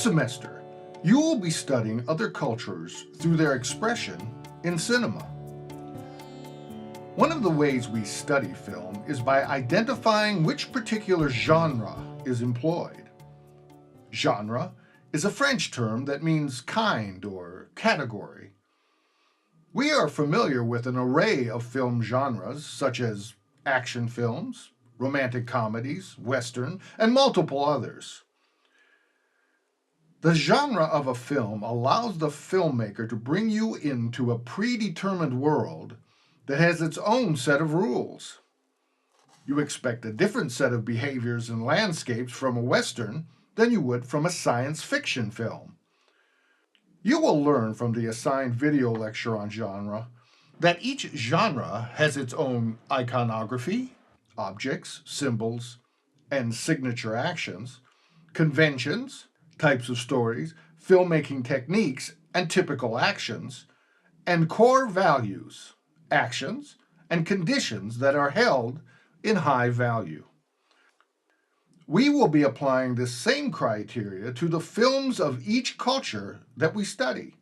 semester, you will be studying other cultures through their expression in cinema. One of the ways we study film is by identifying which particular genre is employed. Genre is a French term that means kind or category. We are familiar with an array of film genres such as action films, romantic comedies, western, and multiple others. The genre of a film allows the filmmaker to bring you into a predetermined world that has its own set of rules. You expect a different set of behaviors and landscapes from a western than you would from a science fiction film. You will learn from the assigned video lecture on genre that each genre has its own iconography, objects, symbols, and signature actions, conventions, types of stories, filmmaking techniques, and typical actions, and core values, actions, and conditions that are held in high value. We will be applying this same criteria to the films of each culture that we study.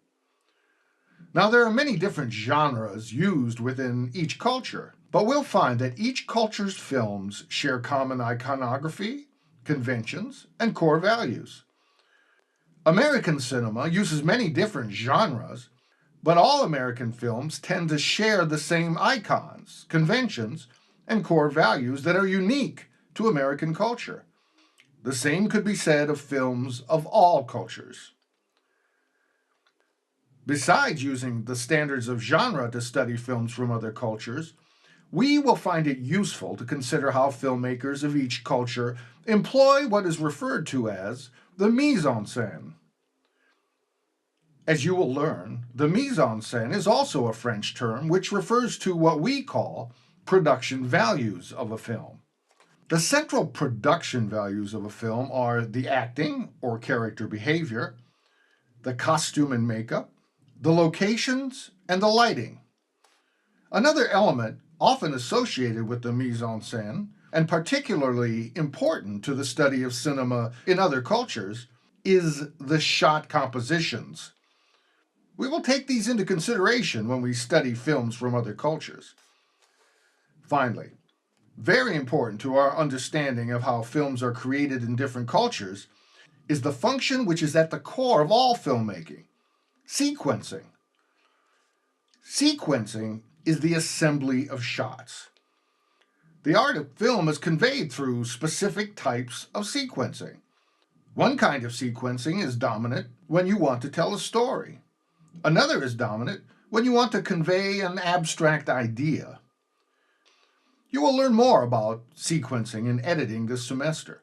Now, there are many different genres used within each culture, but we'll find that each culture's films share common iconography, conventions, and core values. American cinema uses many different genres, but all American films tend to share the same icons, conventions, and core values that are unique to American culture. The same could be said of films of all cultures. Besides using the standards of genre to study films from other cultures, we will find it useful to consider how filmmakers of each culture employ what is referred to as the mise en scène. As you will learn, the mise en scène is also a French term which refers to what we call production values of a film. The central production values of a film are the acting or character behavior, the costume and makeup, the locations, and the lighting. Another element often associated with the mise en scène, and particularly important to the study of cinema in other cultures, is the shot compositions. We will take these into consideration when we study films from other cultures. Finally, very important to our understanding of how films are created in different cultures is the function which is at the core of all filmmaking: sequencing. Sequencing is the assembly of shots. The art of film is conveyed through specific types of sequencing. One kind of sequencing is dominant when you want to tell a story. Another is dominant when you want to convey an abstract idea. You will learn more about sequencing and editing this semester.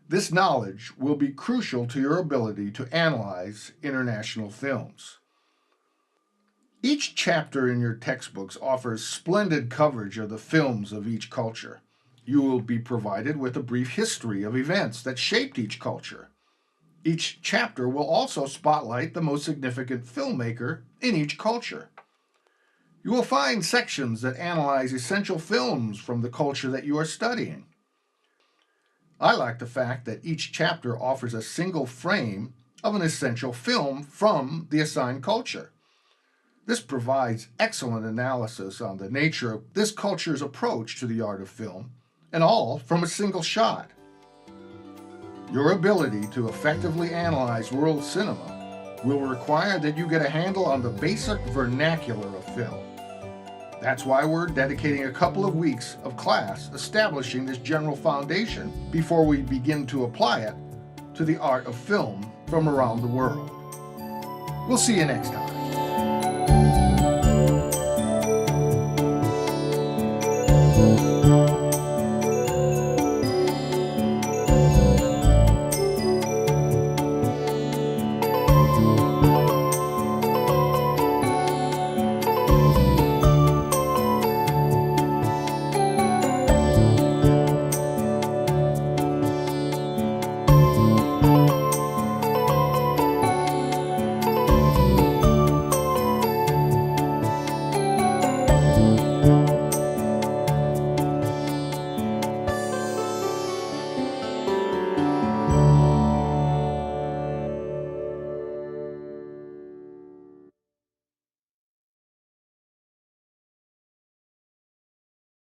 This knowledge will be crucial to your ability to analyze international films. Each chapter in your textbooks offers splendid coverage of the films of each culture. You will be provided with a brief history of events that shaped each culture. Each chapter will also spotlight the most significant filmmaker in each culture. You will find sections that analyze essential films from the culture that you are studying. I like the fact that each chapter offers a single frame of an essential film from the assigned culture. This provides excellent analysis on the nature of this culture's approach to the art of film, and all from a single shot. Your ability to effectively analyze world cinema will require that you get a handle on the basic vernacular of film. That's why we're dedicating a couple of weeks of class establishing this general foundation before we begin to apply it to the art of film from around the world. We'll see you next time.